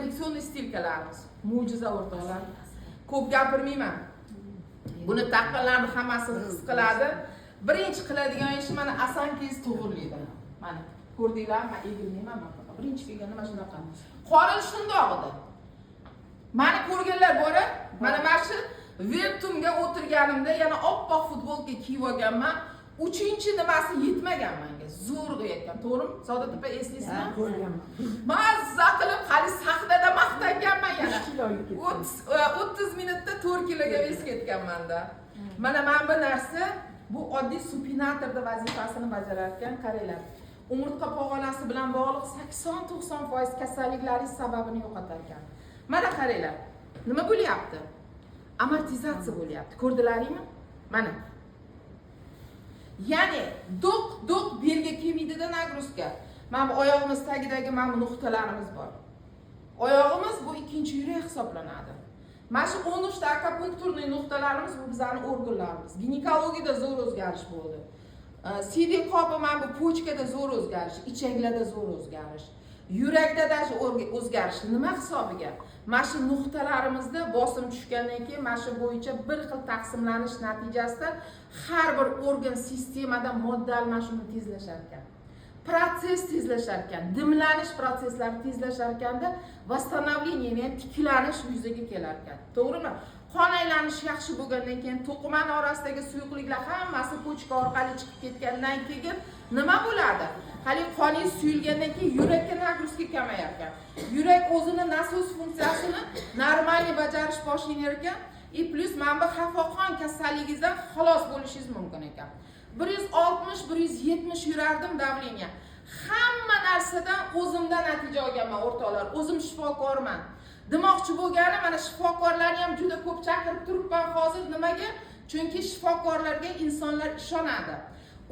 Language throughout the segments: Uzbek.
revolyutsion stilkalarimiz. Mo'jiza o'rtoqlar. Ko'p gapirmayman. Buni taqqanlarni hammasi his qiladi. Birinchi qiladigan ishi mana asankiz to'g'rilaydi. Mana ko'rdinglar, men egilmayman mana. Birinchi kelganda mana shunaqa. Qorin shundoq edi. Mani ko'rganlar bora, mana shu Vertumga o'tirganimda yana oppoq futbolka kiyib olganman. 3-chi nimasi yetmagan menga. Zo'rg'a yetgan. To'g'rimi? Saodat opa eslaysizmi? Ko'rganman. Mazza qilib hali sahnada maqtanganman yana. 30 minutda 4 kiloga vez ketganman-da. Mana bu narsa bu oddiy supinatorda vazifasini bajarar ekan, qaranglar. Umurtqa pog'onasi bilan bog'liq 80-90% kasalliklaringiz sababini yo'qotar ekan. Mana qaranglar. Nima bo'lyapti? Amortizatsiya bo'lyapti. Ko'rdilaringmi? Mana. Ya'ni do'q belga kelmaydi-da nagruzka. Mana bu oyog'imiz tagidagi mana bu nuqtalarimiz bor. Oyog'imiz bu ikkinchi yurak hisoblanadi. Mana shu 13 ta akupunkturniy nuqtalarimiz bu bizning organlarimiz. Ginekologiyada zo'r o'zgarish bo'ldi. CD qopi mana bu pochkada zo'r o'zgarish, ichaklarda zo'r o'zgarish. Yurakda даже o'zgarish nima hisobiga? Mana shu nuqtalarimizda bosim tushgandan keyin mana shu bo'yicha bir xil taqsimlanish natijasida har bir organ sistemada modda almashinuvi tezlashar ekan. Proses tezlashar ekan, dimlanish prosesslari tezlashar ekanda, восстановление, ya'ni tiklanish yuzaga kelar ekan. To'g'rimi? Qon aylanishi yaxshi bo'lgandan keyin to'qimaning orasidagi suyuqliklar hammasi pochka orqali chiqib ketgandan keyin nima bo'ladi? Hali qoningiz suyulgandan keyin yurakka nagruzka kamayar ekan. Yurak o'zini nasos funksiyasini normalniy bajarish boshlayar ekan. Plus mana bu xafaqon kasalligingizdan xalos bo'lishingiz mumkin ekan. 160-170 yurardim davleniya. Hamma narsadan o'zimdan natija olganman o'rtoqlar. O'zim shifokorman. Demoqchi bo'lgani mana shifokorlarni ham juda ko'p chaqirib turibman hozir. Nimaga? Chunki shifokorlarga insonlar ishonadi.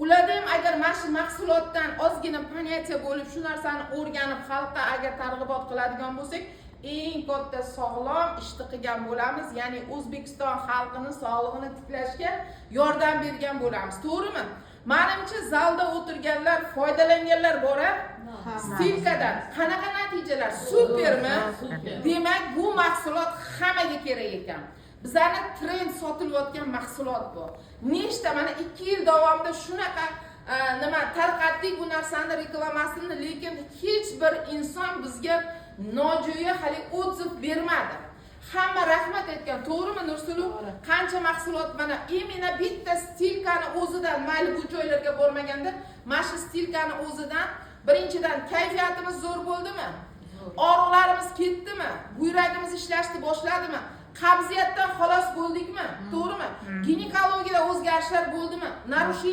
Ularda ham agar mana shu mahsulotdan ozgina понятие bo'lib, shu narsani o'rganib xalqqa agar targ'ibot qiladigan bo'lsak, eng katta sog'lom ishni qilgan bo'lamiz. Ya'ni O'zbekiston xalqining sog'lig'ini tiklashga yordam bergan bo'lamiz. To'g'rimi? Menimcha zalda o'tirganlar, foydalanganlar bor-a? Stilkadan qanaqa natijalar? Supermi? Demak, bu mahsulot hammaga kerak ekan. Bizlarni trend sotilayotgan mahsulot bu. Nechta mana 2 yil davomida shunaqa nima tarqatdik bu narsani reklamasini, lekin hech bir inson bizga nojo'ya hali otziv bermadi. Hamma rahmat aytgan, to'g'rimi Nursulov? Qancha mahsulot mana imенно bitta stilkani o'zidan mayli bu joylarga bormaganda, mana shu stilkani o'zidan birinchidan kayfiyatimiz zo'r bo'ldimi? Og'riqlarimiz ketdimi? Buyragimiz ishlashni boshladimi? Qabziyatdan xalos bo'ldikmi? To'g'rimi? Ginekologiyada o'zgarishlar bo'ldimi?